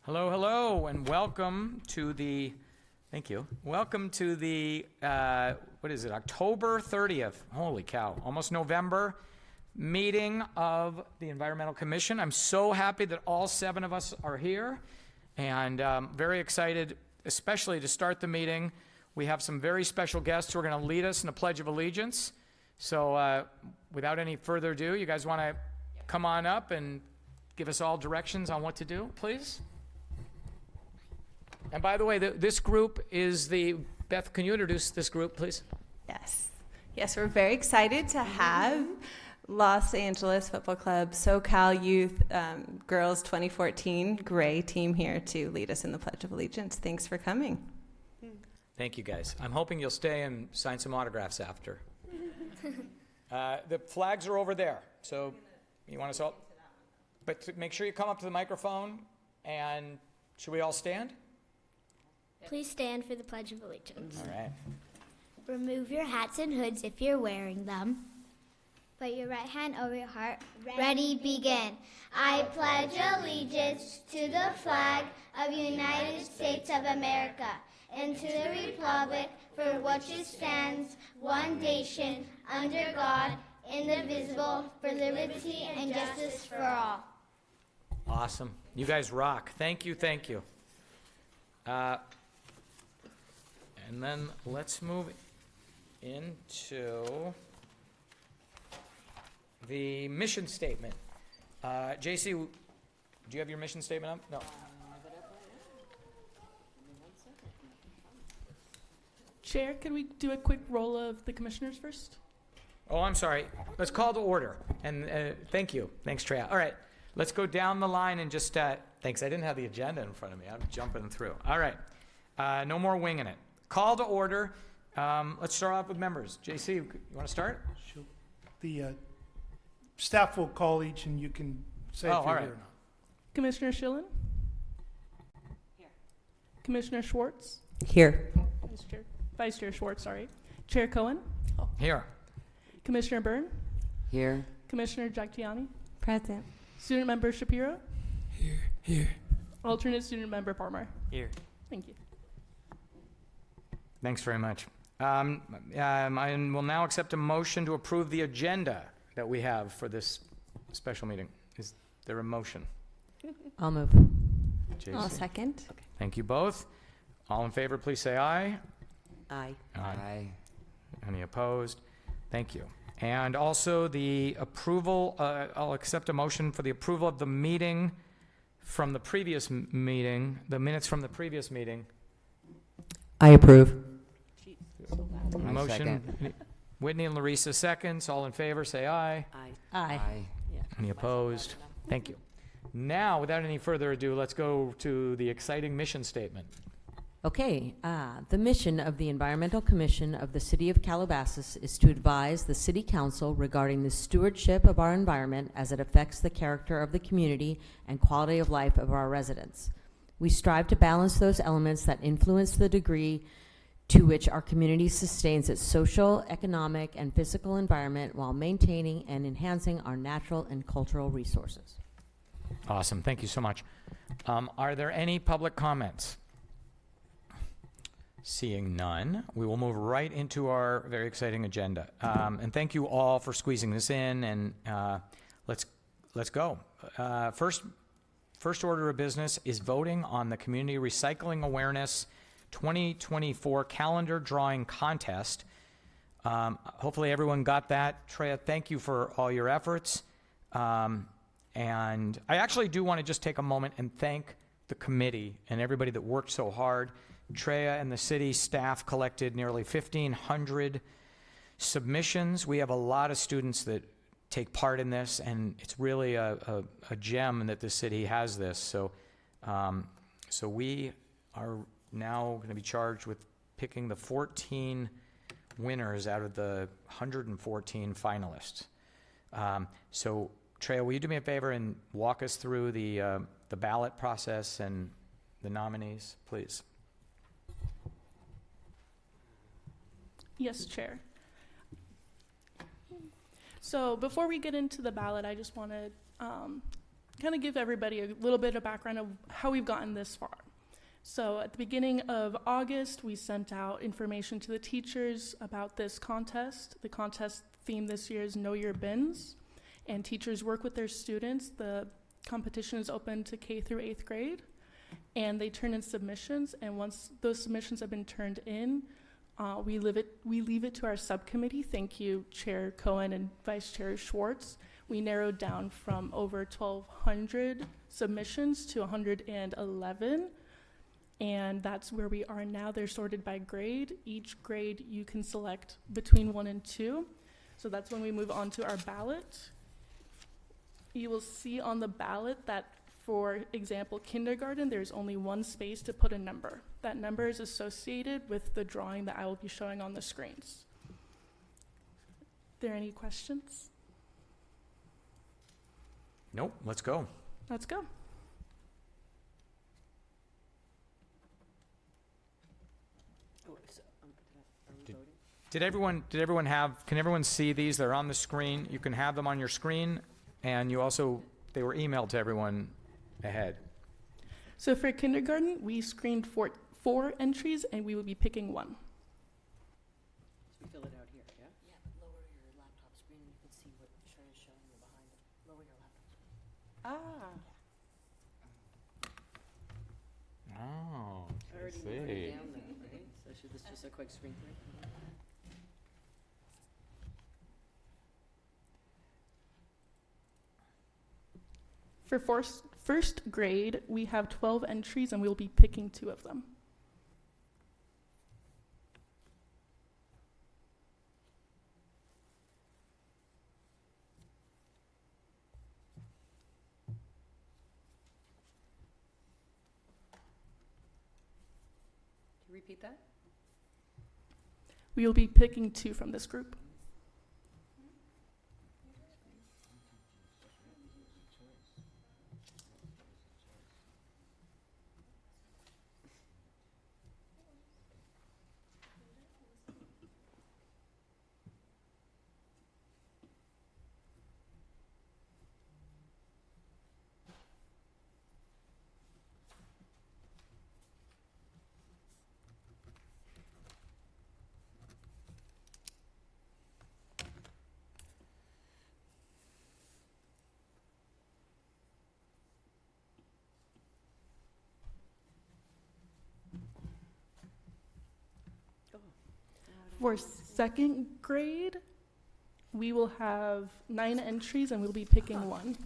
Hello, hello, and welcome to the, thank you, welcome to the, what is it, October 30th, holy cow, almost November, meeting of the Environmental Commission. I'm so happy that all 7 of us are here, and very excited, especially to start the meeting. We have some very special guests who are going to lead us in the Pledge of Allegiance. So without any further ado, you guys want to come on up and give us all directions on what to do, please? And by the way, this group is Beth, can you introduce this group, please? Yes. Yes, we're very excited to have Los Angeles Football Club SoCal Youth Girls 2014 Gray team here to lead us in the Pledge of Allegiance. Thanks for coming. Thank you, guys. I'm hoping you'll stay and sign some autographs after. The flags are over there, so you want us all? But make sure you come up to the microphone, and should we all stand? Please stand for the Pledge of Allegiance. All right. Remove your hats and hoods if you're wearing them. Put your right hand over your heart. Ready, begin. I pledge allegiance to the flag of the United States of America and to the republic for which it stands, one nation, under God, indivisible, for liberty and justice for all. Awesome. You guys rock. Thank you, thank you. And then let's move into the mission statement. JC, do you have your mission statement up? No. Chair, can we do a quick roll of the commissioners first? Oh, I'm sorry. Let's call to order. And thank you. Thanks, Treya. All right. Let's go down the line and just, thanks. I didn't have the agenda in front of me. I'm jumping through. All right. No more winging it. Call to order. Let's start off with members. JC, you want to start? Sure. The staff will call each, and you can say if all you're right. here or not. Commissioner Schillen? Here. Commissioner Schwartz? Here. Vice Chair Schwartz, sorry. Chair Cohen? Here. Commissioner Byrne? Here. Commissioner Giacchiani? Present. Student Member Shapiro? Here. Alternate Student Member Palmer? Here. Thank you. Thanks very much. I will now accept a motion to approve the agenda that we have for this special meeting. Is there a motion? I'll move. JC? I'll second. Thank you both. All in favor, please say aye. Aye. Aye. Any opposed? Thank you. And also the approval, I'll accept a motion for the approval of the meeting from the previous meeting, the minutes from the previous meeting. I approve. Motion. Second. Whitney and Larissa seconds. All in favor, say aye. Aye. Any opposed? Thank you. Now, without any further ado, let's go to the exciting mission statement. Okay, the mission of the Environmental Commission of the City of Calabasas is to advise the City Council regarding the stewardship of our environment as it affects the character of the community and quality of life of our residents. We strive to balance those elements that influence the degree to which our community sustains its social, economic, and physical environment while maintaining and enhancing our natural and cultural resources. Awesome. Thank you so much. Are there any public comments? Seeing none, we will move right into our very exciting agenda. And thank you all for squeezing this in. And let's go. First order of business is voting on the Community Recycling Awareness 2024 calendar drawing contest. Hopefully everyone got that. Treya, thank you for all your efforts. And I actually do want to just take a moment and thank the committee and everybody that worked so hard. Treya and the city staff collected nearly 1,500 submissions. We have a lot of students that take part in this, and it's really a gem that the city has this. So we are now going to be charged with picking the 14 winners out of the 114 finalists. So Treya, will you do me a favor and walk us through the ballot process and the nominees, please? Yes, Chair. So before we get into the ballot, I just want to kind of give everybody a little bit of background of how we've gotten this far. So at the beginning of August, we sent out information to the teachers about this contest. The contest theme this year is Know Your Bins, and teachers work with their students. The competition is open to K through 8th grade, and they turn in submissions, and once those submissions have been turned in, we leave it to our subcommittee. Thank you, Chair Cohen and Vice Chair Schwartz. We narrowed down from over 1,200 submissions to 111, and that's where we are now. They're sorted by grade. Each grade you can select between 1 and 2. So that's when we move on to our ballot. You will see on the ballot that, for example, kindergarten, there's only one space to put a number. That number is associated with the drawing that I will be showing on the screens. Are there any questions? Nope, let's go. Let's go. Did everyone can everyone see these? They're on the screen. You can have them on your screen, and they were emailed to everyone ahead. So for kindergarten, we screened four entries, and we will be picking one. So we fill it out here, yeah? Yeah, but lower your laptop screen and you can see what Trey is showing you behind it. Lower your laptop screen. Oh, I already put it down there, right? So should this just a quick screen through? For first grade, we have 12 entries, and we'll be picking 2 of them. Can you repeat that? We will be picking 2 from this group. For second grade, we will have 9 entries, and we'll be picking 1.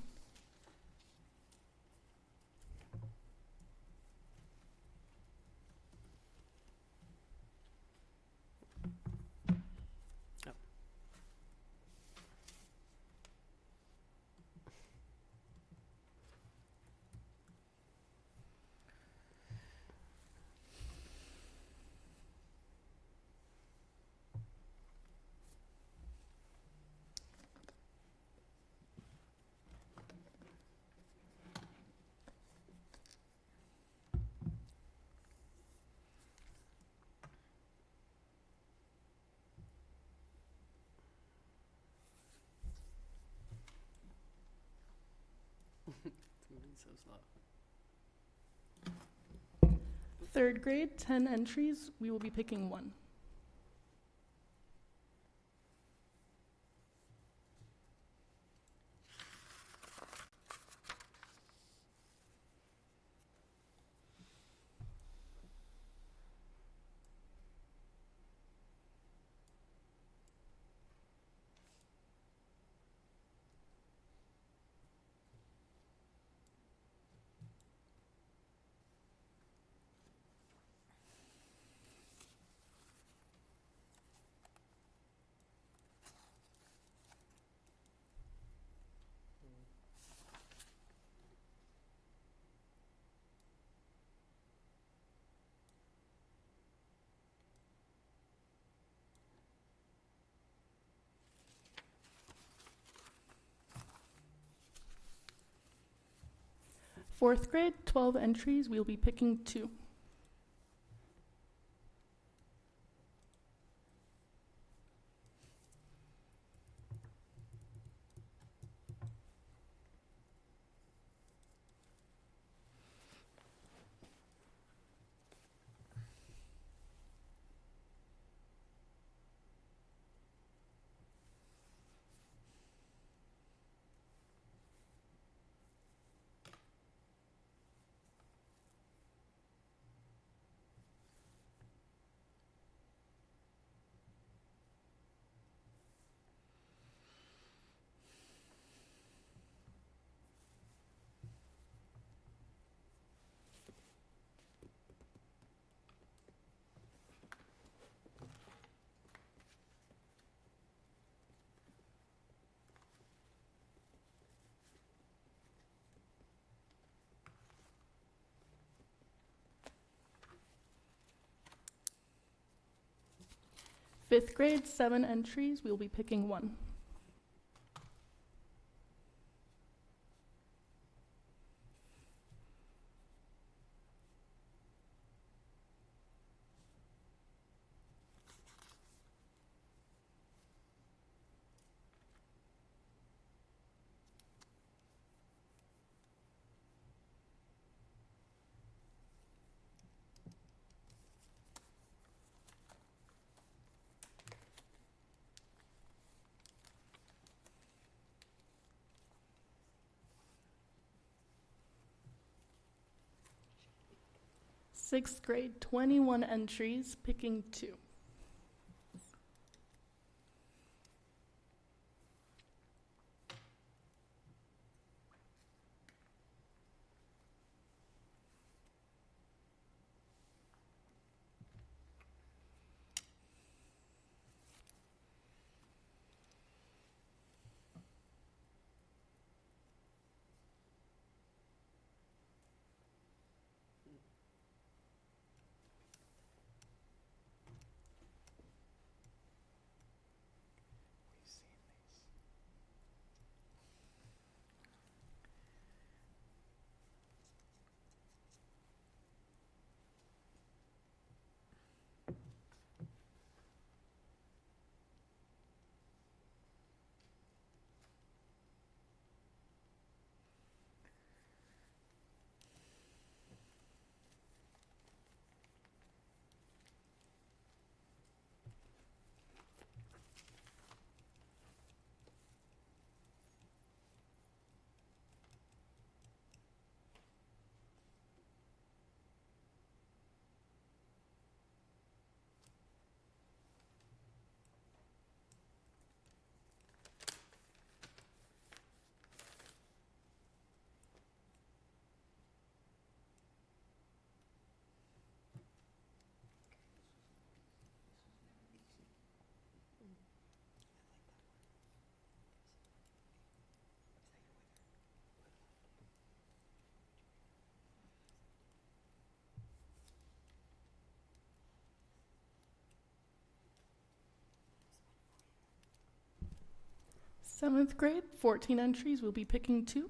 It's moving so slow. Third grade, 10 entries, we will be picking 1. Fourth grade, 12 entries, we'll be picking 2. Fifth grade, 7 entries. We'll be picking 1. Sixth grade, 21 entries, picking 2. Seventh grade, 14 entries. We'll be picking 2.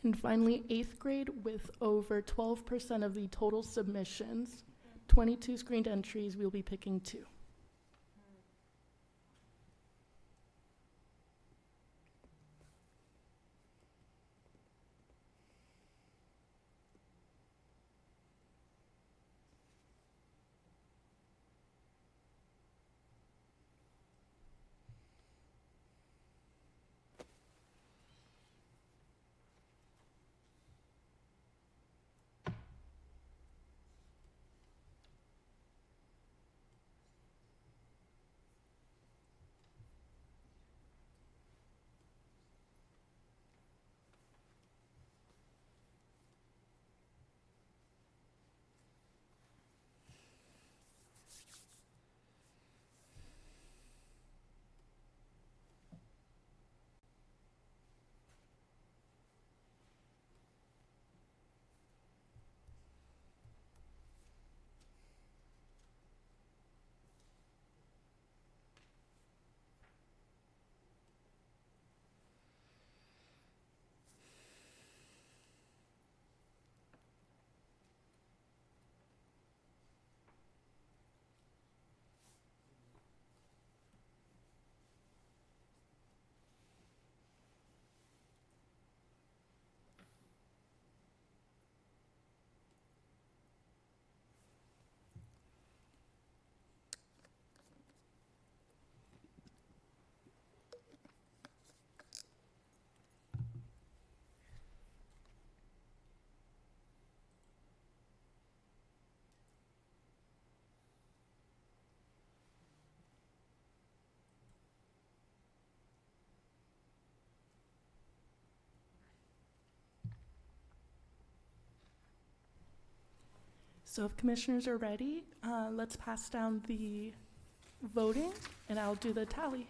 And finally, 8th grade, with over 12% of the total submissions, 22 screened entries, we'll be picking 2. So if commissioners are ready, let's pass down the voting, and I'll do the tally.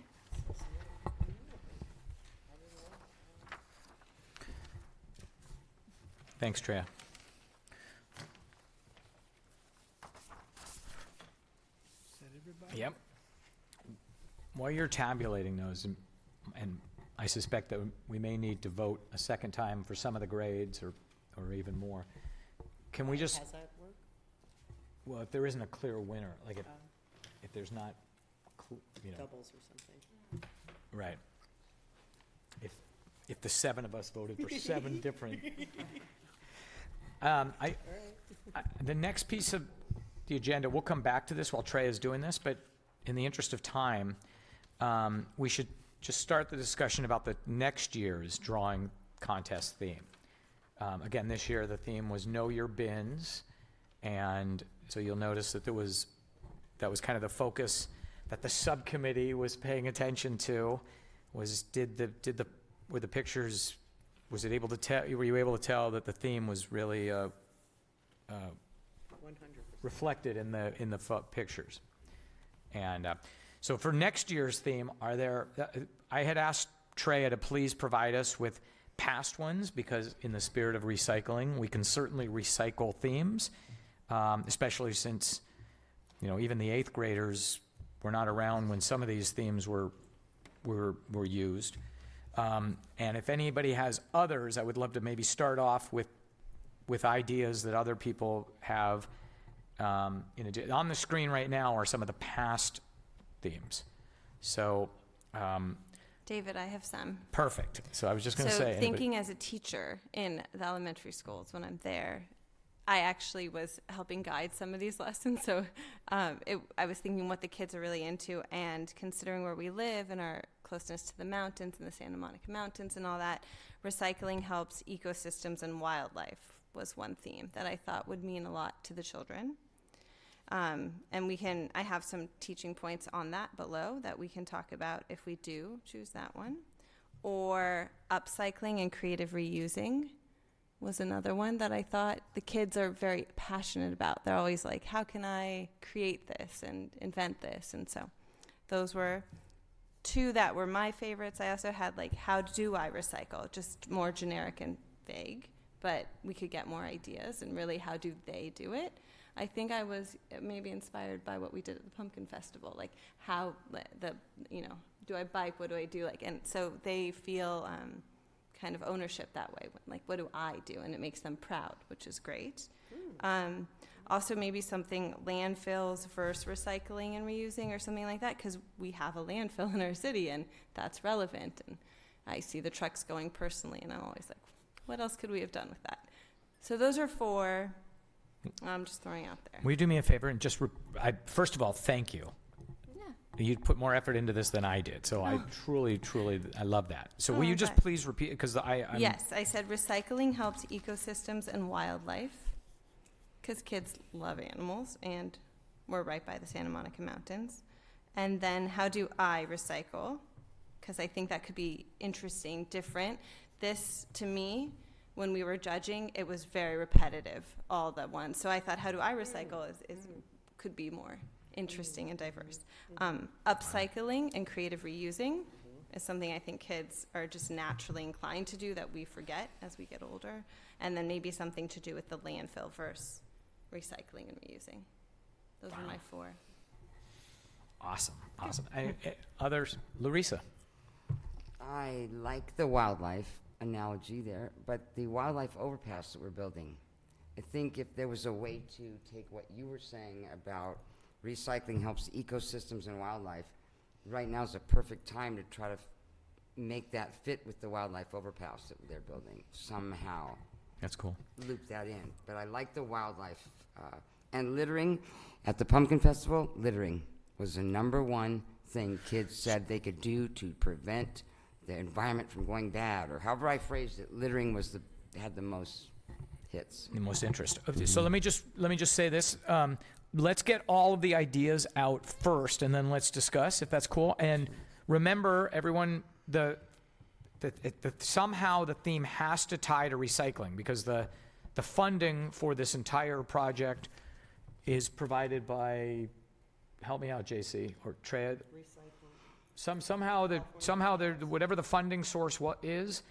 Thanks, Treya. Said everybody? Yep. While you're tabulating those, and I suspect that we may need to vote a second time for some of the grades or even more, can we just, Has that worked? well, if there isn't a clear winner, like if there's not, Doubles or something? right. If the seven of us voted for seven different. The next piece of the agenda, we'll come back to this while Trey is doing this, but in the interest of time, we should just start the discussion about the next year's drawing contest theme. Again, this year, the theme was Know Your Bins, and so you'll notice that that was kind of the focus that the subcommittee was paying attention to, was were the pictures, was it able to tell, were you able to tell that the theme was really 100%. reflected in the pictures? And so for next year's theme, I had asked Treya to please provide us with past ones, because in the spirit of recycling, we can certainly recycle themes, especially since, even the 8th graders were not around when some of these themes were used. And if anybody has others, I would love to maybe start off with ideas that other people have. On the screen right now are some of the past themes. So, David, I have some. perfect. So I was just going to So say. thinking as a teacher in the elementary schools when I'm there, I actually was helping guide some of these lessons. So I was thinking what the kids are really into, and considering where we live and our closeness to the mountains and the Santa Monica Mountains and all that, recycling helps ecosystems and wildlife was one theme that I thought would mean a lot to the children. And I have some teaching points on that below that we can talk about if we do choose that one. Or upcycling and creative reusing was another one that I thought the kids are very passionate about. They're always like, how can I create this and invent this? And so those were two that were my favorites. I also had how do I recycle? Just more generic and vague, but we could get more ideas, and really how do they do it? I think I was maybe inspired by what we did at the Pumpkin Festival, how do I bike? What do I do? And so they feel kind of ownership that way. What do I do? And it makes them proud, which is great. Also, maybe something landfills versus recycling and reusing or something like that, because we have a landfill in our city, and that's relevant. And I see the trucks going personally, and I'm always like, what else could we have done with that? So those are 4 I'm just throwing out there. Will you do me a favor and just, first of all, thank you. Yeah. You put more effort into this than I did, so I truly, I love that. So will you just okay. please repeat, because Yes, I said recycling helps ecosystems and wildlife, because kids love animals, and we're right by the Santa Monica Mountains. And then how do I recycle? Because I think that could be interesting, different. This, to me, when we were judging, it was very repetitive, all the ones. So I thought, how do I recycle could be more interesting and diverse. Upcycling and creative reusing is something I think kids are just naturally inclined to do that we forget as we get older. And then maybe something to do with the landfill versus recycling and reusing. Those are my 4. Awesome. Others? Larissa? I like the wildlife analogy there, but the wildlife overpass that we're building, I think if there was a way to take what you were saying about recycling helps ecosystems and wildlife, right now is a perfect time to try to make that fit with the wildlife overpass that they're building somehow. That's cool. Loop that in. But I like the wildlife. And littering, at the Pumpkin Festival, littering was the #1 thing kids said they could do to prevent the environment from going bad, or however I phrased it, littering had the most hits. The most interest. Okay, so let me just say this. Let's get all of the ideas out first, and then let's discuss, if that's cool. And remember, everyone, somehow the theme has to tie to recycling, because the funding for this entire project is provided by, help me out, JC, or Treya. Somehow, whatever the funding source is,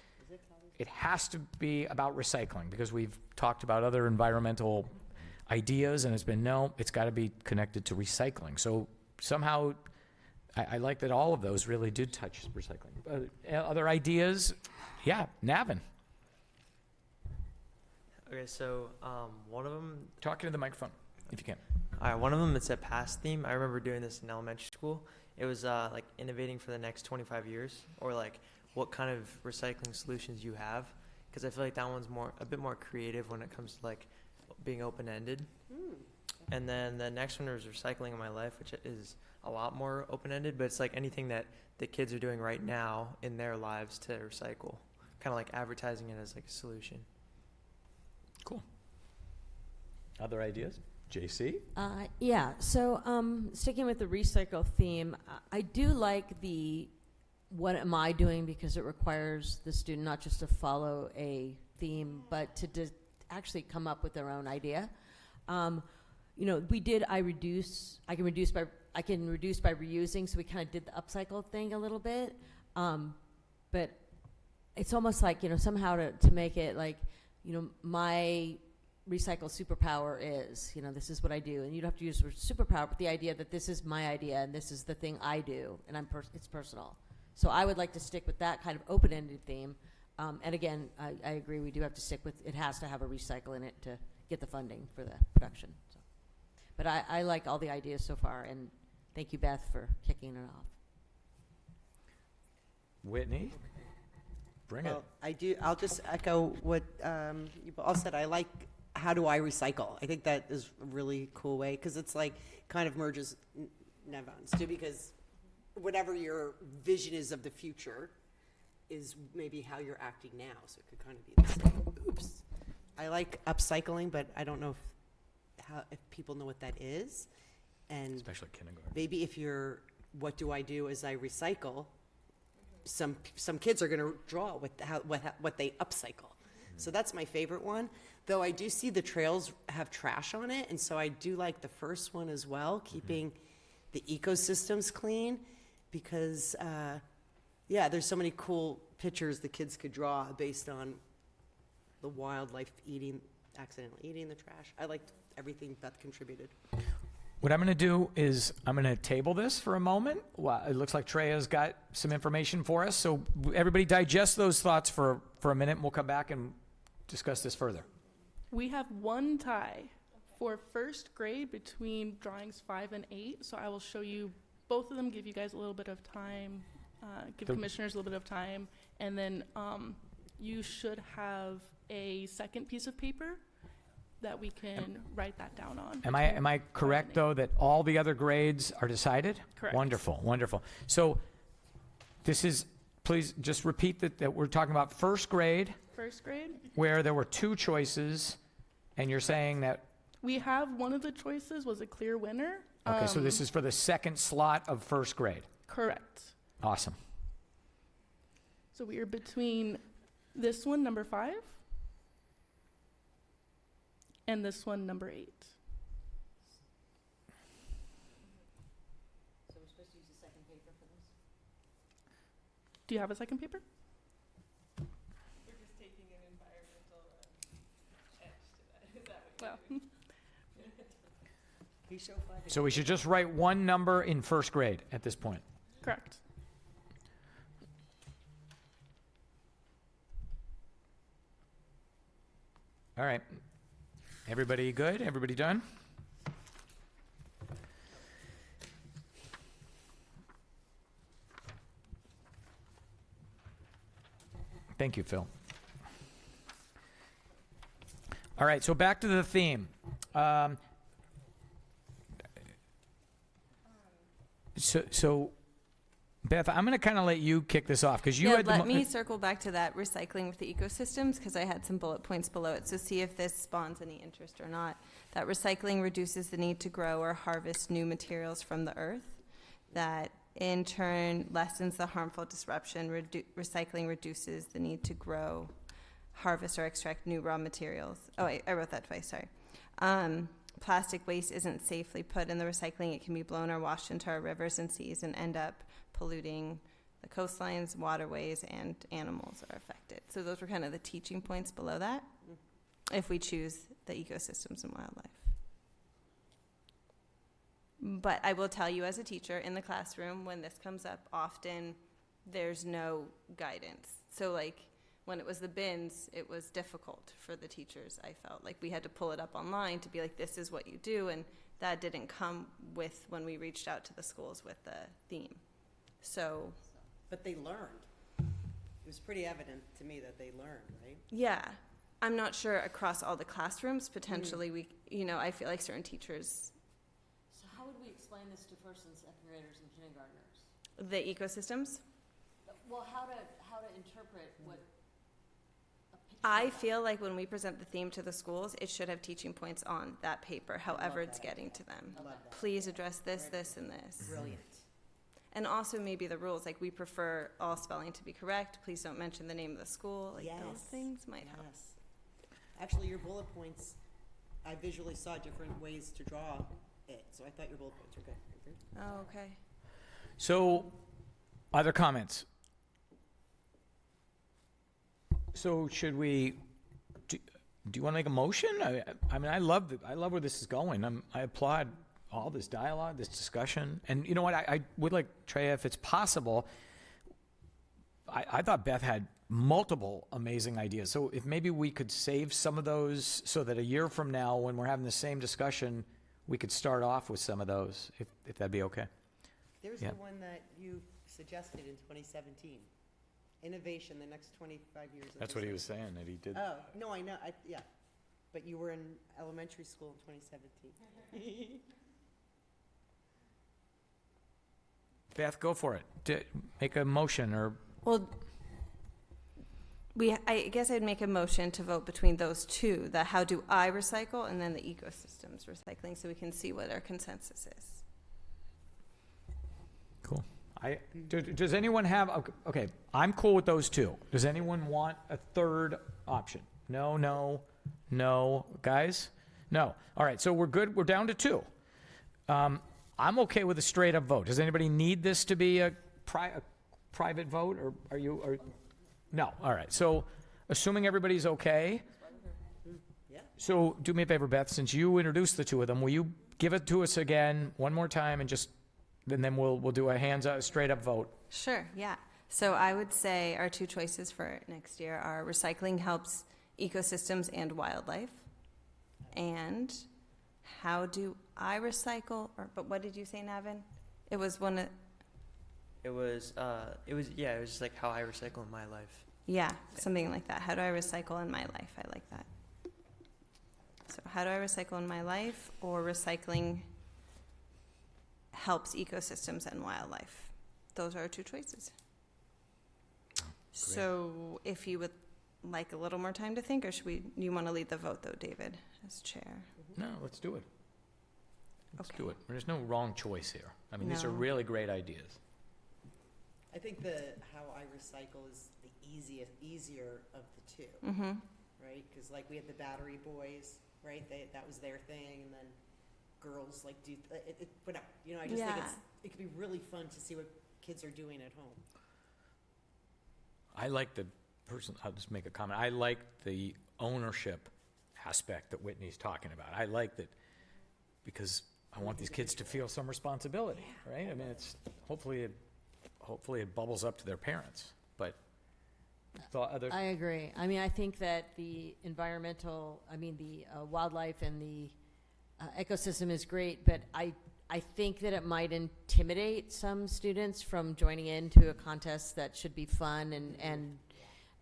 it has to be about recycling, because we've talked about other environmental ideas, and it's been, no, it's got to be connected to recycling. So somehow, I like that all of those really did touch recycling. Other ideas? Yeah, Navin. Okay, so one of them. Talking to the microphone, if you can. All right, one of them, it's a past theme. I remember doing this in elementary school. It was like innovating for the next 25 years, or like what kind of recycling solutions you have, because I feel like that one's a bit more creative when it comes to like being open-ended. And then the next one was recycling in my life, which is a lot more open-ended, but it's like anything that the kids are doing right now in their lives to recycle, kind of like advertising it as like a solution. Cool. Other ideas? JC? Yeah, so sticking with the recycle theme, I do like the what am I doing, because it requires the student not just to follow a theme, but to actually come up with their own idea. You know, I can reduce by reusing, so we kind of did the upcycle thing a little bit. But it's almost like, you know, somehow to make it like, you know, my recycle superpower is, you know, this is what I do, and you don't have to use the word superpower, but the idea that this is my idea and this is the thing I do, and it's personal. So I would like to stick with that kind of open-ended theme. And again, I agree, we do have to stick with, it has to have a recycle in it to get the funding for the production. So. But I like all the ideas so far, and thank you, Beth, for kicking it off. Whitney? Bring it. I'll just echo what you all said. I like, how do I recycle? I think that is a really cool way, because it's like kind of merges Nevon's too, because whatever your vision is of the future is maybe how you're acting now. So it could kind of be the same. Oops. I like upcycling, but I don't know if people know what that is. And Especially kindergarten. maybe if you're, what do I do as I recycle? Some kids are going to draw what they upcycle. So that's my favorite one. Though I do see the trails have trash on it, and so I do like the first one as well, keeping the ecosystems clean, because there's so many cool pictures the kids could draw based on the wildlife accidentally eating the trash. I liked everything Beth contributed. What I'm going to do is I'm going to table this for a moment. Well, it looks like Treya's got some information for us. So everybody digest those thoughts for a minute, and we'll come back and discuss this further. We have one tie for first grade between drawings 5 and 8. So I will show you both of them, give you guys a little bit of time, give commissioners a little bit of time, and then you should have a second piece of paper that we can write that down on. Am I correct, though, that all the other grades are decided? Correct. Wonderful, wonderful. So this is, please just repeat that we're talking about first grade. First grade? Where there were 2 choices, and you're saying that. We have one of the choices was a clear winner. Okay, so this is for the second slot of first grade. Correct. Awesome. So we are between this one, number 5, and this one, number 8. So we're supposed to use the second paper for this? Do you have a second paper? We're just taking an environmental edge to that. Is that what Well, So we should just write one number in first grade at this point. correct. All right. Everybody good? Everybody done? Thank you, Phil. All right, so back to the theme. So, Beth, I'm going to kind of let you kick this off because you had let me circle back to that recycling with the ecosystems, because I had some bullet points below it. So see if this spawns any interest or not. That recycling reduces the need to grow or harvest new materials from the earth. That in turn lessens the harmful disruption. Recycling reduces the need to grow, harvest, or extract new raw materials. Oh, I wrote that twice, sorry. plastic waste isn't safely put in the recycling, it can be blown or washed into our rivers and seas and end up polluting the coastlines, waterways, and animals are affected. So those were kind of the teaching points below that, if we choose the ecosystems and wildlife. But I will tell you as a teacher in the classroom, when this comes up, often there's no guidance. So like when it was the bins, it was difficult for the teachers, I felt. Like we had to pull it up online to be like, this is what you do. And that didn't come with when we reached out to the schools with the theme. So, But they learned. It was pretty evident to me that they learned, right? yeah, I'm not sure across all the classrooms, potentially we, I feel like certain teachers, So how would we explain this to first and second graders and kindergartners? the ecosystems. Well, how to interpret what a picture I of- feel like when we present the theme to the schools, it should have teaching points on that paper, however it's that getting to them. I love that. Please address this, this, and this. Brilliant. And also maybe the rules, like we prefer all spelling to be correct, please don't mention the name of the school, like those Yes. things might help. Yes. Actually, your bullet points, I visually saw different ways to draw it, so I thought your bullet points were good. Oh, okay. So, other comments? So should we, do you want to make a motion? I mean, I love where this is going. I applaud all this dialogue, this discussion. And you know what, I would like, Treya, if it's possible, I thought Beth had multiple amazing ideas. So if maybe we could save some of those so that a year from now, when we're having the same discussion, we could start off with some of those, if that'd be okay. There's Yeah. the one that you suggested in 2017. Innovation, the next 25 years. of That's the what he was city. saying, that he did. Oh, no, I know, yeah. But you were in elementary school in 2017. Beth, go for it. Make a motion or, Well, I guess I'd make a motion to vote between those two, the how do I recycle and then the ecosystems recycling, so we can see what our consensus is. cool. Does anyone have, okay, I'm cool with those two. Does anyone want a third option? No, guys? No. All right, so we're good, we're down to two. I'm okay with a straight up vote. Does anybody need this to be a private vote, or are you, no, all right. So assuming everybody's okay, Yeah. so do me a favor, Beth, since you introduced the two of them, will you give it to us again one more time and then we'll do a straight up vote. Sure, yeah. So I would say our two choices for next year are recycling helps ecosystems and wildlife, and how do I recycle, but what did you say, Navin? It was one of, It was just like how I recycle in my life. yeah, something like that. How do I recycle in my life? I like that. So how do I recycle in my life, or recycling helps ecosystems and wildlife? Those are our two choices. So if you would like a little more time to think, or you want to lead the vote though, David, as chair? No, let's do it. Let's Okay. do it. There's no wrong choice here. I mean, these are No. really great ideas. I think the how I recycle is the easier of the two, Mm-hmm. right? Because like we had the battery boys, right? That was their thing, and then girls like do but no, I just think Yeah. it could be really fun to see what kids are doing at home. I like I'll just make a comment. I like the ownership aspect that Whitney's talking about. I like that because I want these kids to feel some responsibility, right? I mean, it's hopefully it bubbles up to their parents, but I agree. I mean, I think that the wildlife and the ecosystem is great, but I think that it might intimidate some students from joining into a contest that should be fun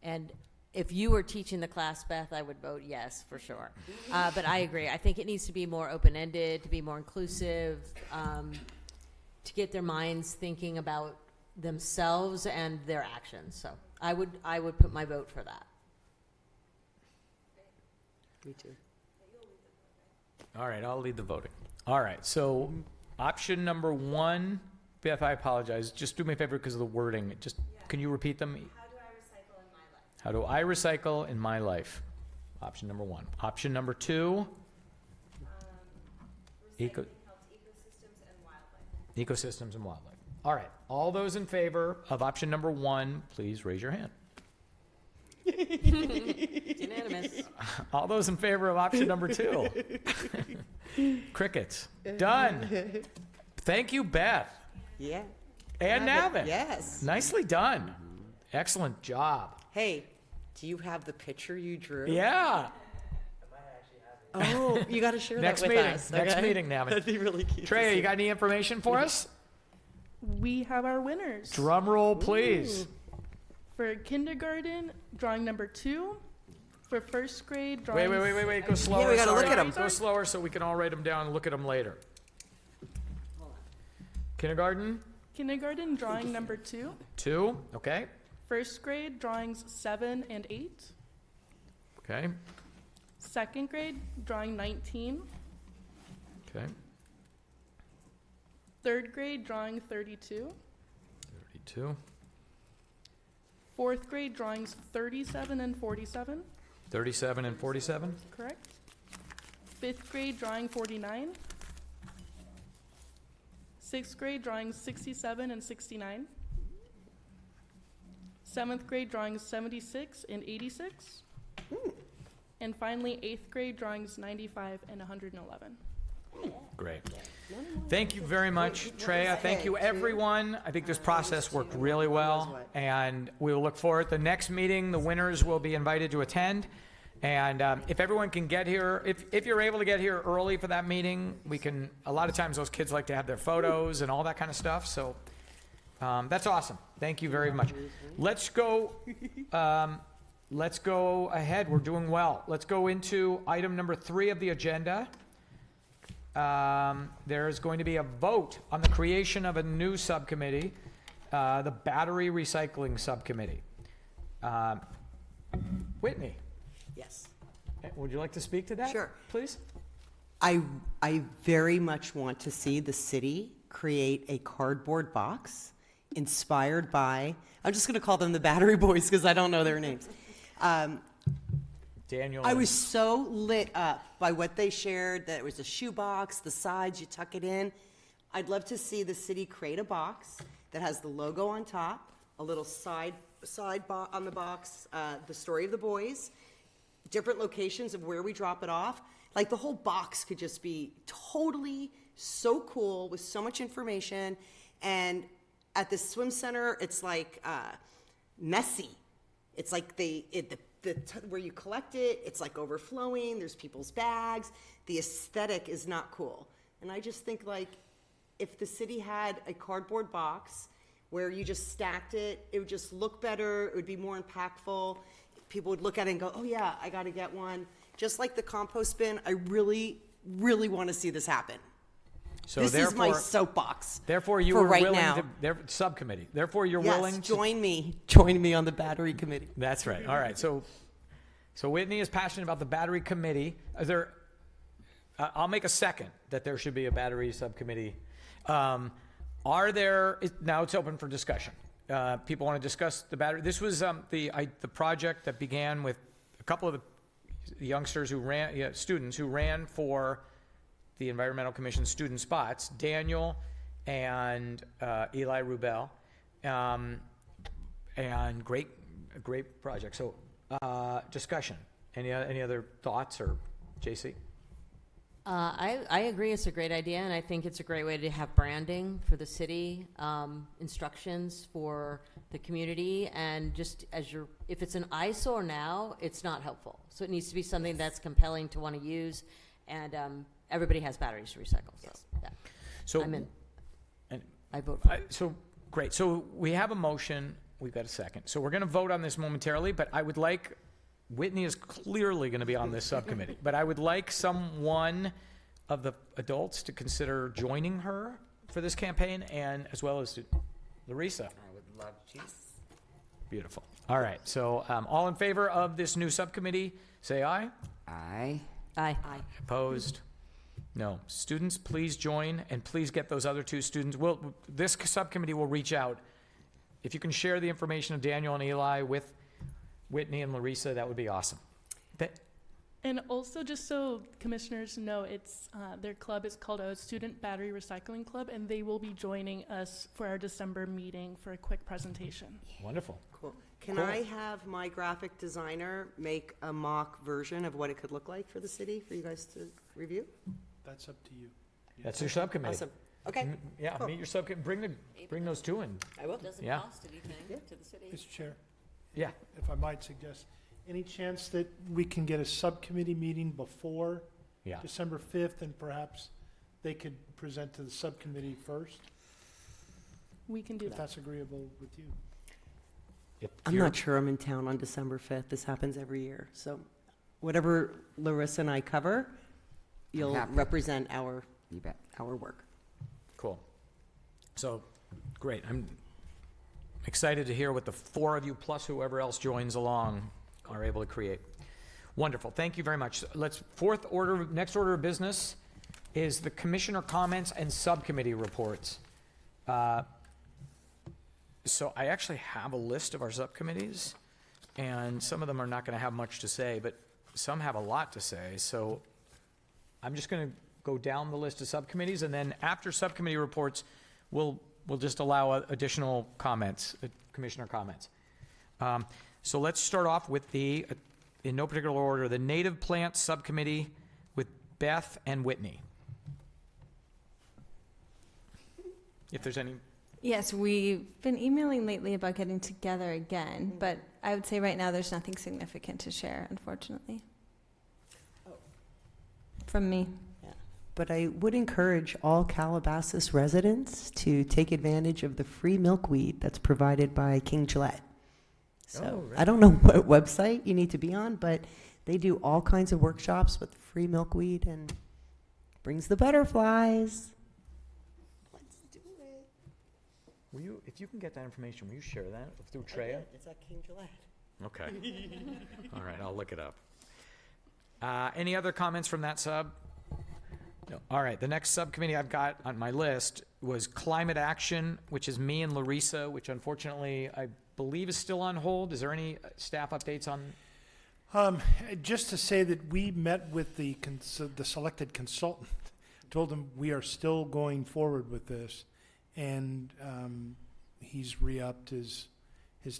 and if you were teaching the class, Beth, I would vote yes, for sure. But I agree. I think it needs to be more open-ended, to be more inclusive, to get their minds thinking about themselves and their actions. So I would put my vote for that. Me too. all right, I'll lead the voting. All right, so option number one, Beth, I apologize. Just do me a favor because of the wording. Can you repeat them? How do I recycle in my life? How do I recycle in my life? Option number one. Option number two, Eco- Ecosystems and wildlife. All right. All those in favor of option number 1, please raise your hand. It's unanimous. All those in favor of option number 2? Crickets. Done. Thank you, Beth. Yeah. And Navin. Yes. Nicely done. Excellent job. Hey, do you have the picture you drew? Yeah. Oh, you got to share Next that with meeting. us. Next okay? meeting, Navin. That'd be really cute. to Treya, see. you got any information for us? We have our winners. Drum roll, please. For kindergarten, drawing number 2. For first grade, drawing. Wait. Go slower. we gotta Sorry. look at 'em. Go slower so we can all write them down and look at them later. Kindergarten, Kindergarten, drawing number 2. 2. Okay. First grade, drawings 7 and 8. Okay. Second grade, drawing 19. Okay. Third grade, drawing 32. 32. Fourth grade, drawings 37 and 47. 37 and 47. Correct. Fifth grade, drawing 49. Sixth grade, drawing 67 and 69. Seventh grade, drawings 76 and 86. And finally, eighth grade, drawings 95 and 111. Great. Thank you very much, Treya. Thank you, everyone. I think this process worked really well, and we will look forward. The next meeting, the winners will be invited to attend. And if everyone can get here, if you're able to get here early for that meeting, we can, a lot of times those kids like to have their photos and all that kind of stuff. So that's awesome. Thank you very much. Let's go ahead. We're doing well. Let's go into item number 3 of the agenda. There's going to be a vote on the creation of a new subcommittee, the Battery Recycling Subcommittee. Whitney, Yes. would you like to speak to that? Sure. Please. I very much want to see the city create a cardboard box inspired by, I'm just going to call them the Battery Boys because I don't know their names. Daniel. I was so lit up by what they shared, that it was a shoebox, the sides, you tuck it in. I'd love to see the city create a box that has the logo on top, a little side on the box, the story of the boys, different locations of where we drop it off. Like the whole box could just be totally so cool with so much information. And at the swim center, it's like messy. It's like where you collect it, it's like overflowing. There's people's bags. The aesthetic is not cool. And I just think like if the city had a cardboard box where you just stacked it, it would just look better. It would be more impactful. People would look at it and go, oh yeah, I got to get one. Just like the compost bin, I really, really want to see this happen. So this is my therefore- soapbox. Therefore, you for were right willing now. to, subcommittee. Therefore, you're Yes, willing to. join me on the battery committee. That's right. All right. So Whitney is passionate about the battery committee. I'll make a second that there should be a battery subcommittee. Now it's open for discussion. People want to discuss the battery. This was the project that began with a couple of the youngsters students who ran for the Environmental Commission student spots, Daniel and Eli Rubel, and great project. So discussion. Any other thoughts, or JC? I agree it's a great idea, and I think it's a great way to have branding for the city, instructions for the community, and just if it's an eyesore now, it's not helpful. So it needs to be something that's compelling to want to use, and everybody has batteries to recycle. So, yeah. So I'm in. and- I vote for it. So great. So we have a motion. We've got a second. So we're going to vote on this momentarily, but I would like, Whitney is clearly going to be on this subcommittee, but I would like someone of the adults to consider joining her for this campaign, and as well as Larissa. I would love to. Beautiful. All right. So all in favor of this new subcommittee, say aye. Aye. Aye. Opposed? No. Students, please join, and please get those other 2 students. This subcommittee will reach out. If you can share the information of Daniel and Eli with Whitney and Larissa, that would be awesome. And also, just so commissioners know, it's their club is called a Student Battery Recycling Club, and they will be joining us for our December meeting for a quick presentation. Wonderful. Cool. Can Cool. I have my graphic designer make a mock version of what it could look like for the city for you guys to review? That's up to you. That's your subcommittee. Awesome. Okay. Yeah, Cool. meet your subcommittee. Bring those two in. I will. Doesn't Yeah. cost anything Yeah. to the city. Mr. Chair, Yeah. if I might suggest, any chance that we can get a subcommittee meeting before Yeah. December 5th, and perhaps they could present to the subcommittee first, We can do if that. that's agreeable with you? If I'm you're- not sure I'm in town on December 5th. This happens every year. So whatever Larissa and I cover, you'll happy. represent our You bet. work. Cool. So, great. I'm excited to hear what the four of you plus whoever else joins along are able to create. Wonderful. Thank you very much. Next order of business is the commissioner comments and subcommittee reports. So I actually have a list of our subcommittees, and some of them are not going to have much to say, but some have a lot to say. So I'm just going to go down the list of subcommittees, and then after subcommittee reports, we'll just allow additional comments, commissioner comments. So let's start off with in no particular order, the Native Plants Subcommittee with Beth and Whitney. If there's any, Yes, we've been emailing lately about getting together again, but I would say right now there's nothing significant to share, unfortunately. From me. But I would encourage all Calabasas residents to take advantage of the free milkweed that's provided by King Gillette. So Oh, really? I don't know what website you need to be on, but they do all kinds of workshops with free milkweed and brings the butterflies. Let's do it. if you can get that information, will you share that through Treya? It's at King Gillette. Okay. All right, I'll look it up. Any other comments from that sub? No. All right, the next subcommittee I've got on my list was Climate Action, which is me and Larissa, which unfortunately I believe is still on hold. Is there any staff updates on? Just to say that we met with the selected consultant, told him we are still going forward with this, and he's re-upped his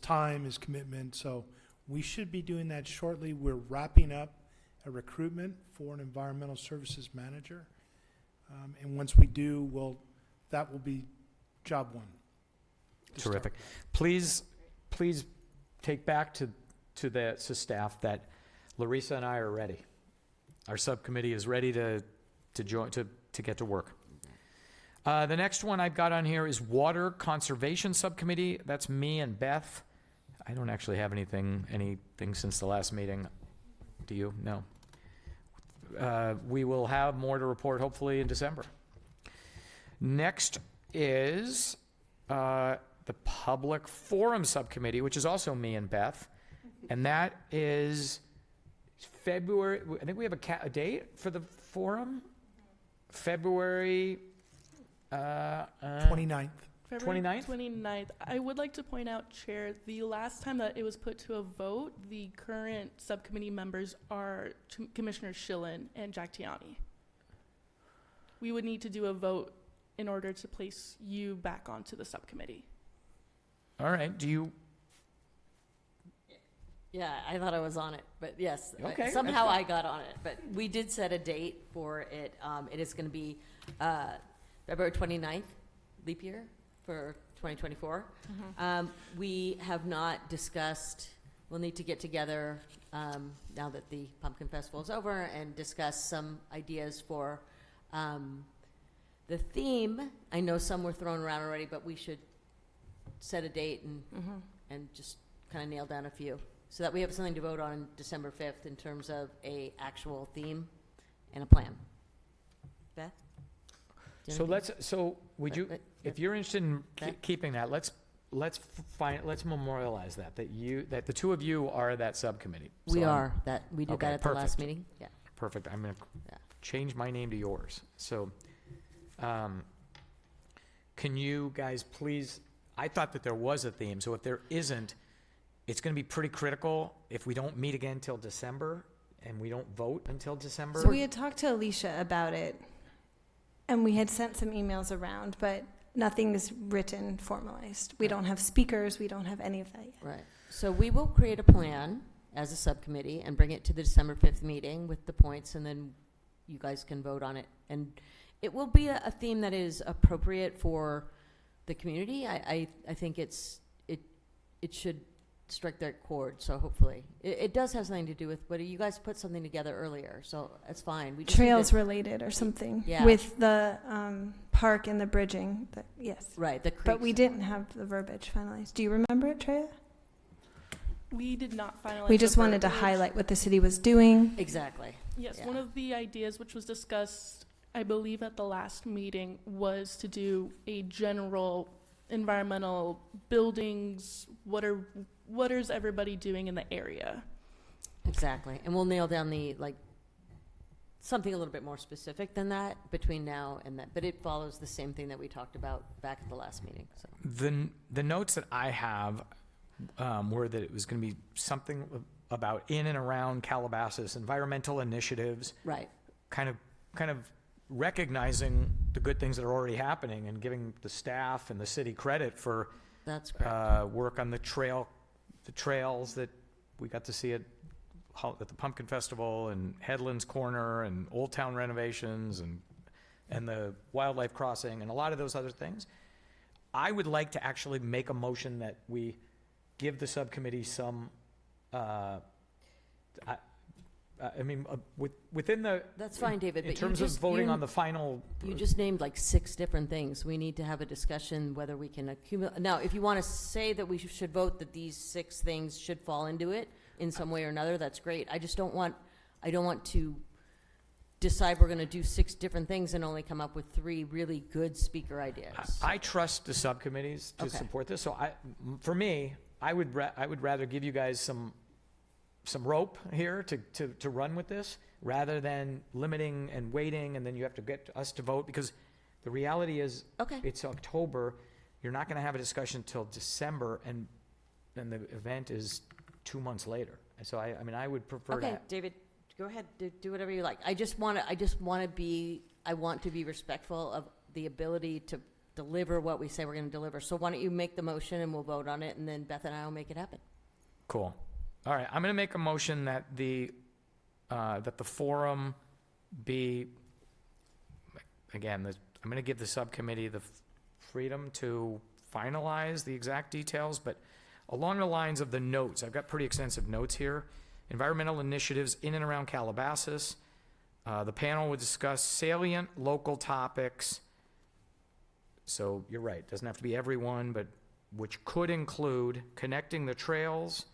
time, his commitment, so we should be doing that shortly. We're wrapping up a recruitment for an environmental services manager, and once we do, that will be job one. to start Terrific. with. Please take back to staff that Larissa and I are ready. Our subcommittee is ready to join, to get to work. The next one I've got on here is Water Conservation Subcommittee. That's me and Beth. I don't actually have anything since the last meeting. Do you? No. We will have more to report hopefully in December. Next is the Public Forum Subcommittee, which is also me and Beth. And that is February, I think we have a date for the forum? February 29th. February 29th? 29th. I would like to point out, Chair, the last time that it was put to a vote, the current subcommittee members are Commissioner Schillen and Jack Tiani. We would need to do a vote in order to place you back onto the subcommittee. All right, do you, Yeah, I thought I was on it, but yes, Okay, somehow that's I got on it. But we did set a date for it. It is going to be February 29th, leap year for 2024. We have not discussed, we'll need to get together now that the Pumpkin Festival is over and discuss some ideas for the theme. I know some were thrown around already, but we should set a date and just kind of nail down a few so that we have something to vote on December 5th in terms of a actual theme and a plan. Beth? Do you have anything? would you, if you're interested in keeping that, let's memorialize that the two of you are that subcommittee. We So I'm- are. We did okay, that at the last perfect. meeting. Yeah. Perfect. I'm going to Yeah. change my name to yours. So, can you guys please, I thought that there was a theme, so if there isn't, it's going to be pretty critical if we don't meet again till December and we don't vote until December? So we had talked to Alicia about it, and we had sent some emails around, but nothing is written, formalized. We don't have speakers, we don't have any of that yet. Right. So we will create a plan as a subcommittee and bring it to the December 5th meeting with the points, and then you guys can vote on it. And it will be a theme that is appropriate for the community. I think it should strike that chord, so hopefully. It does have something to do with, but you guys put something together earlier, so that's fine. We just need Trails to- related or something. Yeah. With the park and the bridging, yes. Right, the But we creeks. didn't have the verbiage finalized. Do you remember it, Treya? We did not finalize. We the just wanted to verbiage. highlight what the city was doing. Exactly. Yes, Yeah. one of the ideas which was discussed, I believe, at the last meeting was to do a general environmental buildings. What is everybody doing in the area? Exactly. And we'll nail down something a little bit more specific than that between now and that, but it follows the same thing that we talked about back at the last meeting, so. The notes that I have were that it was going to be something about in and around Calabasas, environmental initiatives, Right. kind of recognizing the good things that are already happening and giving the staff and the city credit for That's correct. work on the trails that we got to see at the Pumpkin Festival and Headlands Corner and Old Town renovations and the wildlife crossing and a lot of those other things. I would like to actually make a motion that we give the subcommittee some, within the, That's fine, David, in but you terms of just, voting on the final. you just named 6 different things. We need to have a discussion whether we can accumulate. Now, if you want to say that we should vote that these 6 things should fall into it in some way or another, that's great. I don't want to decide we're going to do 6 different things and only come up with 3 really good speaker ideas. I trust the subcommittees to Okay. support this, so for me, I would rather give you guys some rope here to run with this, rather than limiting and waiting, and then you have to get us to vote, because the reality is, Okay. it's October, you're not gonna have a discussion till December, and then the event is 2 months later. And so I would prefer Okay, that. David, go ahead, do whatever you like. I want to be respectful of the ability to deliver what we say we're going to deliver. So why don't you make the motion and we'll vote on it, and then Beth and I will make it happen. Cool. All right, I'm gonna make a motion that the forum be, again, I'm gonna give the subcommittee the freedom to finalize the exact details, but along the lines of the notes, I've got pretty extensive notes here. Environmental initiatives in and around Calabasas. The panel would discuss salient local topics. So you're right, doesn't have to be everyone, but which could include connecting the trails,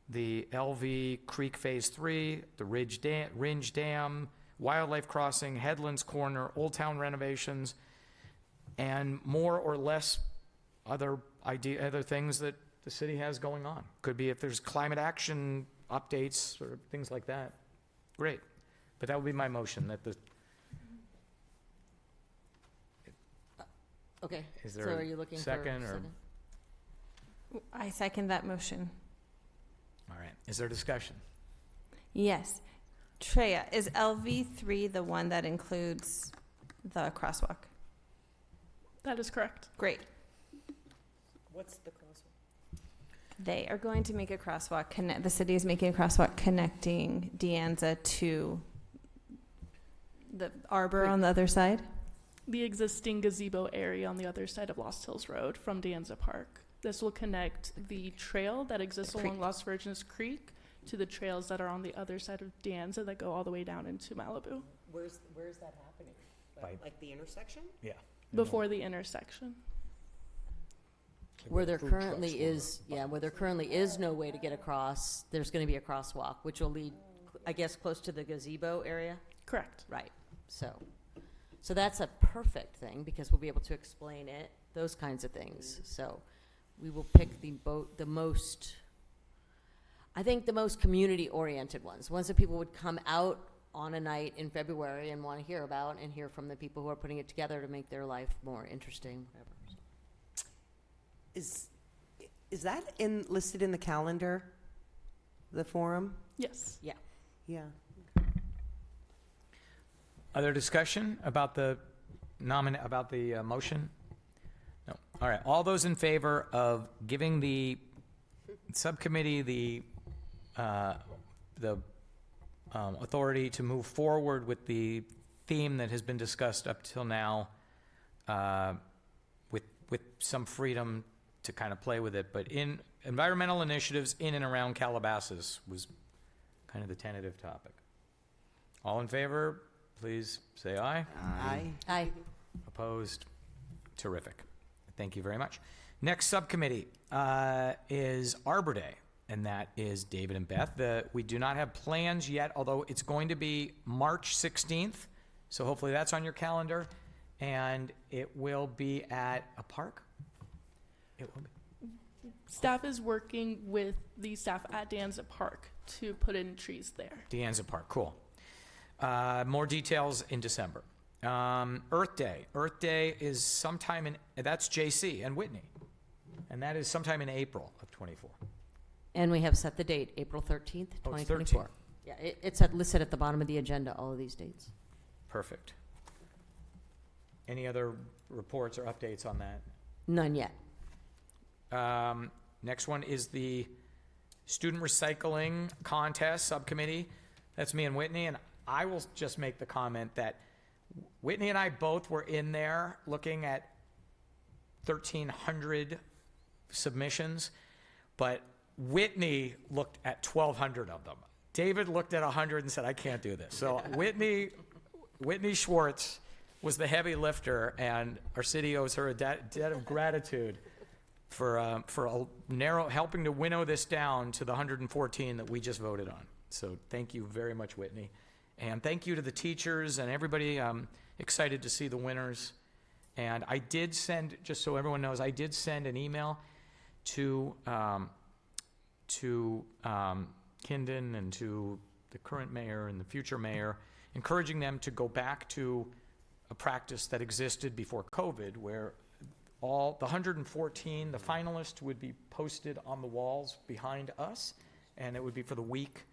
the LV Creek Phase 3, the Ridge Dam, Wildlife Crossing, Headlands Corner, Old Town renovations, and more or less other things that the city has going on. Could be if there's climate action updates or things like that. Great. But that would be my motion, that the, Okay, is so there are you looking for a second or? second? I second that motion. All right, is there discussion? Yes. Treya, is LV3 the one that includes the crosswalk? That is correct. Great. What's the crosswalk? They are going to make a crosswalk. The city is making a crosswalk connecting De Anza to the arbor on the other side. The existing gazebo area on the other side of Lost Hills Road from De Anza Park. This will connect the trail that exists The along creek. Las Virgenes Creek to the trails that are on the other side of De Anza that go all the way down into Malibu Where's that happening? By- Like the intersection? Yeah. before the intersection. Where there currently is no way to get across, there's going to be a crosswalk, which will lead, I guess, close to the gazebo area. Correct. Right. So that's a perfect thing, because we'll be able to explain it, those kinds of things. So we will pick the most community-oriented ones that people would come out on a night in February and want to hear about, and hear from the people who are putting it together to make their life more interesting, whatever. Is that listed in the calendar, the forum? Yes. Yeah. Other discussion about the motion? No. All right. All those in favor of giving the subcommittee the authority to move forward with the theme that has been discussed up till now, with some freedom to kind of play with it, but in environmental initiatives in and around Calabasas was kind of the tentative topic. All in favor, please say aye. Aye. Opposed? Terrific. Thank you very much. Next subcommittee is Arbor Day, and that is David and Beth. We do not have plans yet, although it's going to be March 16th, so hopefully that's on your calendar, and it will be at a park? It will be. Staff is working with the staff at Danza Park to put in trees there. Deanza Park, cool. More details in December. Earth Day. Earth Day is sometime that's JC and Whitney. And that is sometime in April of 24. And we have set the date, April 13th, Oh, it's 2024. 13th. Yeah, it's listed at the bottom of the agenda, all of these dates. Perfect. Any other reports or updates on that? None yet. Next one is the Student Recycling Contest Subcommittee. That's me and Whitney, and I will just make the comment that Whitney and I both were in there looking at 1,300 submissions, but Whitney looked at 1,200 of them. David looked at 100 and said, I can't do this. So Whitney Schwartz was the heavy lifter, and our city owes her a debt of gratitude for helping to winnow this down to the 114 that we just voted on. So thank you very much, Whitney. And thank you to the teachers and everybody. Excited to see the winners. And I did send, just so everyone knows, I did send an email to Kindon and to the current mayor and the future mayor, encouraging them to go back to a practice that existed before COVID, where all the 114, the finalists would be posted on the walls behind us, and it would be for the week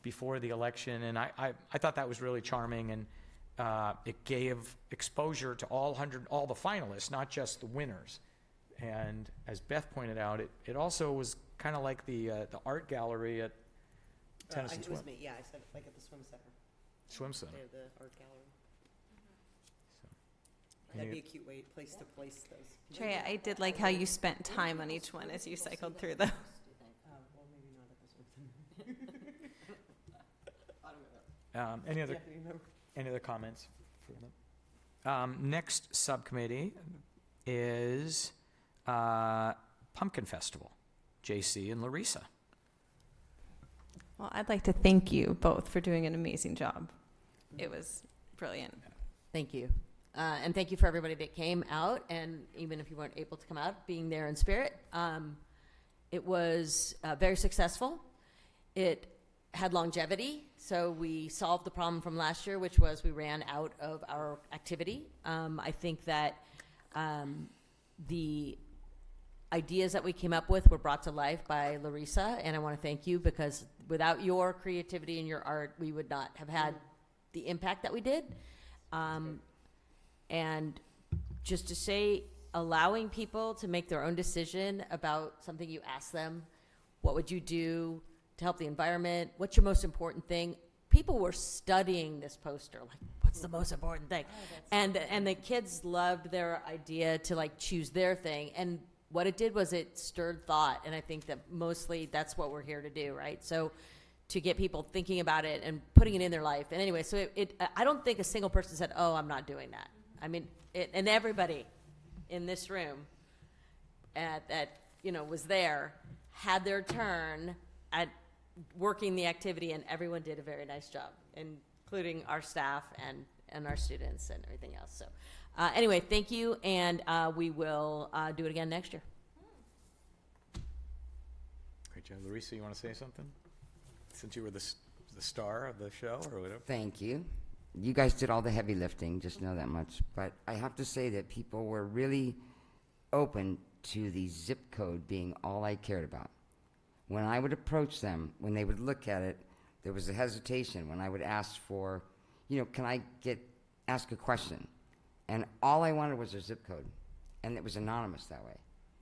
before the election. And I thought that was really charming, and it gave exposure to all the finalists, not just the winners. And as Beth pointed out, it also was kind of like the art gallery at Tennis and It was Swim. me, yeah, I said it like at the swim center. Swim Center. They have the art gallery. Any- That'd be a cute place to place those. Treya, I did like how you spent time on each one as you cycled through them. Well, maybe not at the swim center. I don't know. Any other Yeah, you remember? Any other comments for them? Next subcommittee is Pumpkin Festival, JC and Larissa. Well, I'd like to thank you both for doing an amazing job. It was brilliant. Thank you. And thank you for everybody that came out, and even if you weren't able to come out, being there in spirit. It was very successful. It had longevity, so we solved the problem from last year, which was we ran out of our activity. I think that the ideas that we came up with were brought to life by Larissa, and I want to thank you, because without your creativity and your art, we would not have had the impact that we did. And just to say, allowing people to make their own decision about something you ask them, what would you do to help the environment? What's your most important thing? People were studying this poster, like, what's the most important thing? And the kids loved their idea to like choose their thing. And what it did was it stirred thought. And I think that mostly that's what we're here to do, right? So to get people thinking about it and putting it in their life. And anyway, so I don't think a single person said, oh, I'm not doing that. I mean, and everybody in this room that was there had their turn at working the activity, and everyone did a very nice job, including our staff and our students and everything else. So anyway, thank you, and we will do it again next year. Great job. Larissa, you want to say something? Since you were the star of the show or whatever. Thank you. You guys did all the heavy lifting, just know that much. But I have to say that people were really open to the zip code being all I cared about. When I would approach them, when they would look at it, there was a hesitation. When I would ask for, can I get ask a question. And all I wanted was their zip code. And it was anonymous that way.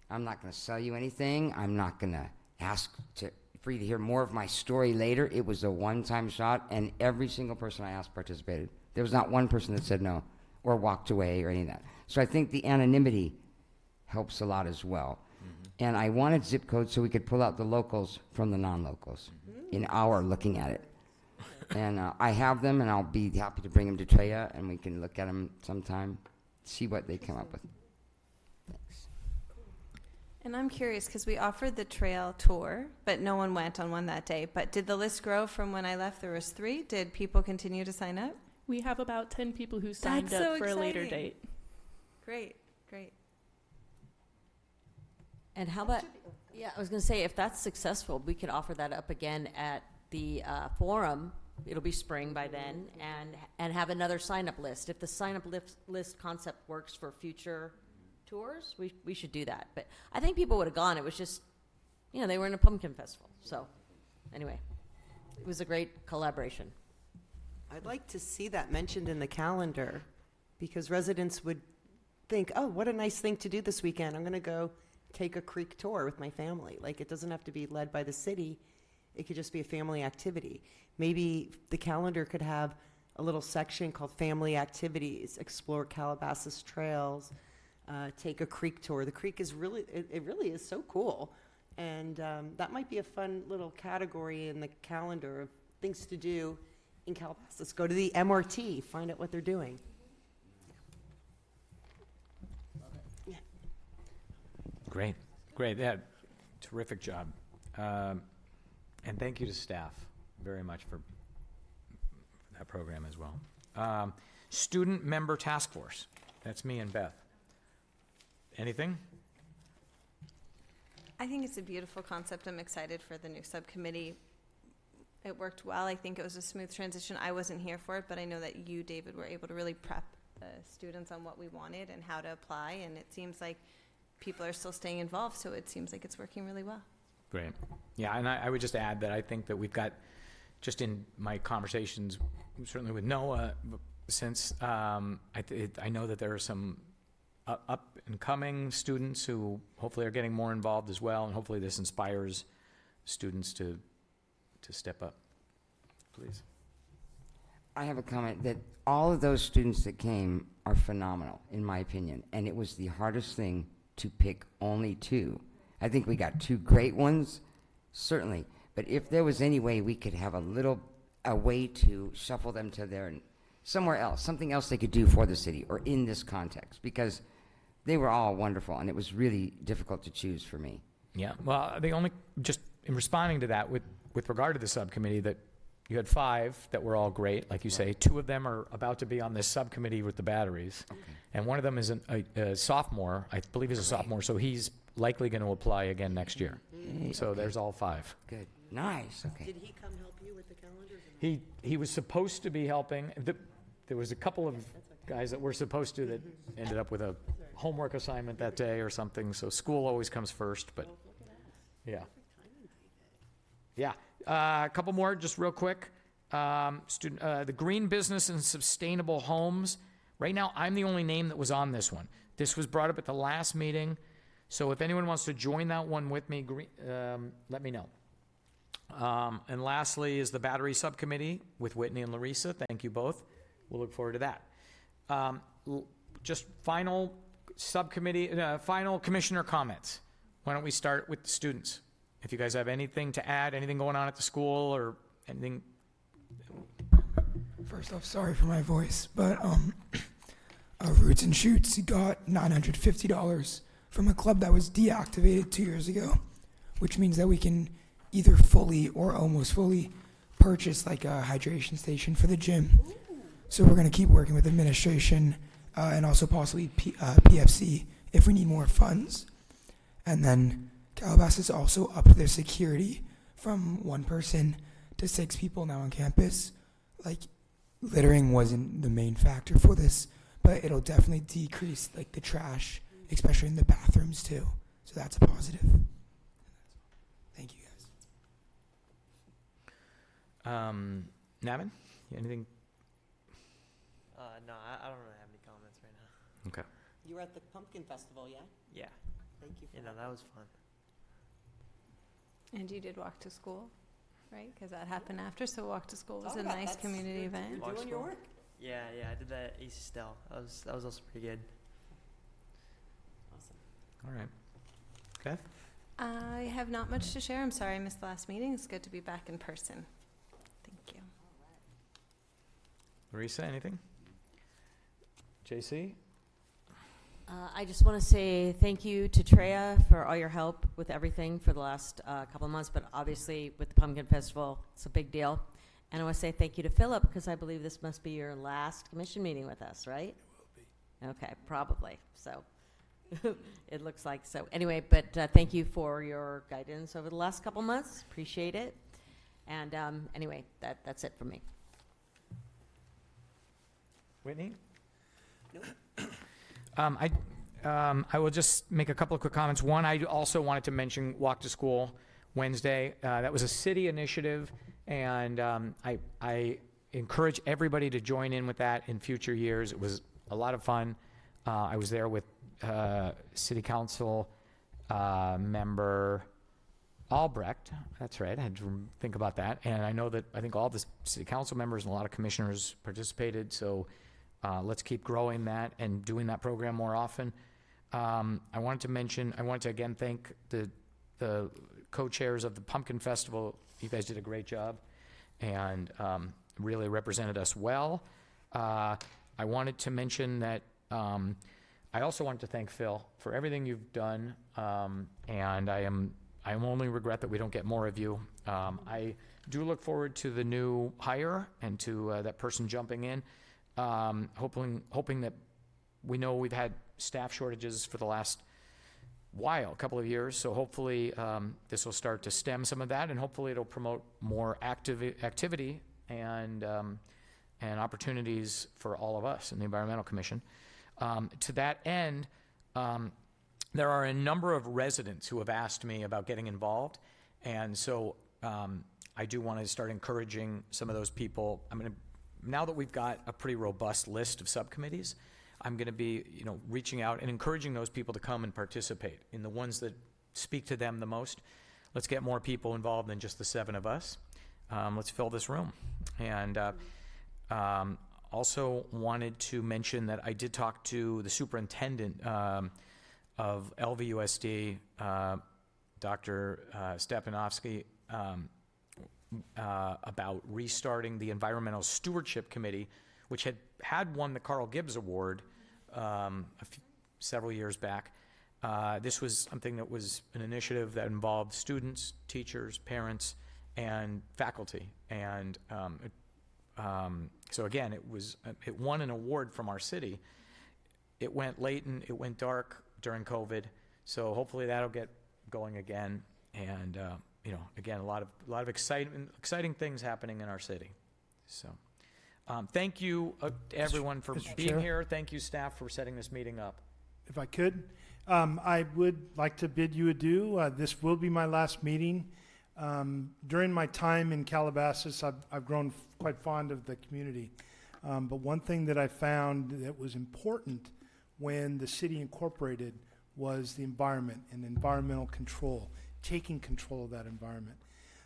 I'm not going to sell you anything. I'm not going to ask for you to hear more of my story later. It was a one-time shot, and every single person I asked participated. There was not one person that said no or walked away or any of that. So I think the anonymity helps a lot as well. And I wanted zip codes so we could pull out the locals from the non-locals in our looking at it. And I have them, and I'll be happy to bring them to Treya, and we can look at them sometime, see what they come up with. Thanks. And I'm curious, because we offered the trail tour, but no one went on one that day. But did the list grow from when I left? There was 3. Did people continue to sign up? We have about 10 people who signed That's up so for a later exciting. date. Great, great. And how about, yeah, I was going to say, if that's successful, we could offer that up again at the forum. It'll be spring by then, and have another sign-up list. If the sign-up list concept works for future tours, we should do that. But I think people would have gone. It was just, they were in a pumpkin festival. So anyway, it was a great collaboration. I'd like to see that mentioned in the calendar, because residents would think, oh, what a nice thing to do this weekend. I'm going to go take a creek tour with my family. Like, it doesn't have to be led by the city. It could just be a family activity. Maybe the calendar could have a little section called family activities, explore Calabasas trails, take a creek tour. The creek is really, it really is so cool. And that might be a fun little category in the calendar of things to do in Calabasas. Go to the MRT, find out what they're doing. Great, yeah, terrific job. And thank you to staff very much for that program as well. Student Member Task Force, that's me and Beth. Anything? I think it's a beautiful concept. I'm excited for the new subcommittee. It worked well. I think it was a smooth transition. I wasn't here for it, but I know that you, David, were able to really prep the students on what we wanted and how to apply, and it seems like people are still staying involved, so it seems like it's working really well. Great. Yeah, and I would just add that I think that we've got, just in my conversations, certainly with Noah, since I know that there are some up-and-coming students who hopefully are getting more involved as well, and hopefully this inspires students to step up. Please. I have a comment that all of those students that came are phenomenal, in my opinion, and it was the hardest thing to pick only 2. I think we got 2 great ones, certainly, but if there was any way we could have a way to shuffle them to somewhere else, something else they could do for the city or in this context, because they were all wonderful, and it was really difficult to choose for me. Yeah, well, just in responding to that, with regard to the subcommittee, that you had 5 that were all great, like you say. 2 of them are about to be on this subcommittee with the batteries. Okay. And one of them is a sophomore, I believe he's a sophomore, so he's likely going to apply again next year. So Okay. there's all 5. Good. Nice. Okay. Did he come help you with the calendars? Or not? He was supposed to be helping. There was a couple of guys that were supposed to that ended up with a homework assignment that day or something, so school always comes first, but yeah. Yeah. A couple more, just real quick. The Green Business and Sustainable Homes. Right now, I'm the only name that was on this one. This was brought up at the last meeting, so if anyone wants to join that one with me, let me know. And lastly is the Battery Subcommittee with Whitney and Larissa. Thank you both. We'll look forward to that. Just final subcommittee, final commissioner comments. Why don't we start with the students? If you guys have anything to add, anything going on at the school or anything. First off, sorry for my voice, but Roots and Shoots got $950 from a club that was deactivated 2 years ago, which means that we can either fully or almost fully purchase like a hydration station for the gym. So we're going to keep working with administration and also possibly PFC if we need more funds. And then Calabasas also upped their security from 1 person to 6 people now on campus. Like, littering wasn't the main factor for this, but it'll definitely decrease like the trash, especially in the bathrooms too. So that's a positive. Thank you guys. Navin, anything? No, I don't really have any comments right now. Okay. You were at the Pumpkin Festival, yeah? Yeah. Thank you for You know, that. that was fun. And you did walk to school, right? Because that happened after, so walk to school was Talk a about nice that's- community you're- event. You're Walk doing your school. work. Yeah, I did that at East Estelle. That was also pretty good. Awesome. All right. Okay. I have not much to share. I'm sorry I missed the last meeting. It's good to be back in person. Thank you. Larissa, anything? JC? I just want to say thank you to Treya for all your help with everything for the last couple of months, but obviously with the Pumpkin Festival, it's a big deal. And I want to say thank you to Philip, because I believe this must be your last commission meeting with us, right? It will be. Okay, probably. So it looks like so. Anyway, but thank you for your guidance over the last couple months. Appreciate it. And anyway, that's it for me. Whitney? Nope. I will just make a couple of quick comments. One, I also wanted to mention Walk to School Wednesday. That was a city initiative, and I encourage everybody to join in with that in future years. It was a lot of fun. I was there with City Council member Albrecht. That's right. I had to think about that. And I think all the City Council members and a lot of commissioners participated. So let's keep growing that and doing that program more often. I wanted to again thank the co-chairs of the Pumpkin Festival. You guys did a great job and really represented us well. I wanted to mention that I also wanted to thank Phil for everything you've done, and I only regret that we don't get more of you. I do look forward to the new hire and to that person jumping in. Hoping that we know we've had staff shortages for the last couple of years. So hopefully this will start to stem some of that, and hopefully it'll promote more activity and opportunities for all of us in the Environmental Commission. To that end, there are a number of residents who have asked me about getting involved, and so I do want to start encouraging some of those people. Now that we've got a pretty robust list of subcommittees, I'm going to be, reaching out and encouraging those people to come and participate in the ones that speak to them the most. Let's get more people involved than just the 7 of us. Let's fill this room. And also wanted to mention that I did talk to the superintendent of LVUSD, Dr. Stepanovsky, about restarting the Environmental Stewardship Committee, which had won the Carl Gibbs Award several years back. This was something that was an initiative that involved students, teachers, parents, and faculty. And so again, it won an award from our city. It went late and it went dark during COVID. So hopefully that'll get going again. And again, a lot of exciting things happening in our city. So, thank you to everyone for Mr. being Chair? here. Thank you, staff, for setting this meeting up. If I could, I would like to bid you adieu. This will be my last meeting. During my time in Calabasas, I've grown quite fond of the community. But one thing that I found that was important when the city incorporated was the environment and environmental control, taking control of that environment.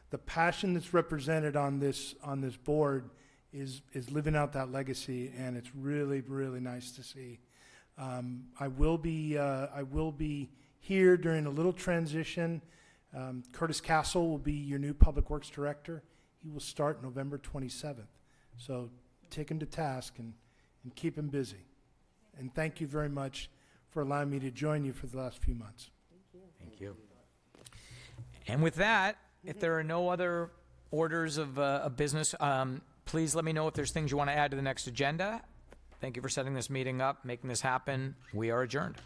The passion that's represented on this board is living out that legacy, and it's really, really nice to see. I will be here during a little transition. Curtis Castle will be your new Public Works Director. He will start November 27th. So take him to task and keep him busy. And thank you very much for allowing me to join you for the last few months. Thank you. And with that, if there are no other orders of business, please let me know if there's things you want to add to the next agenda. Thank you for setting this meeting up, making this happen. We are adjourned.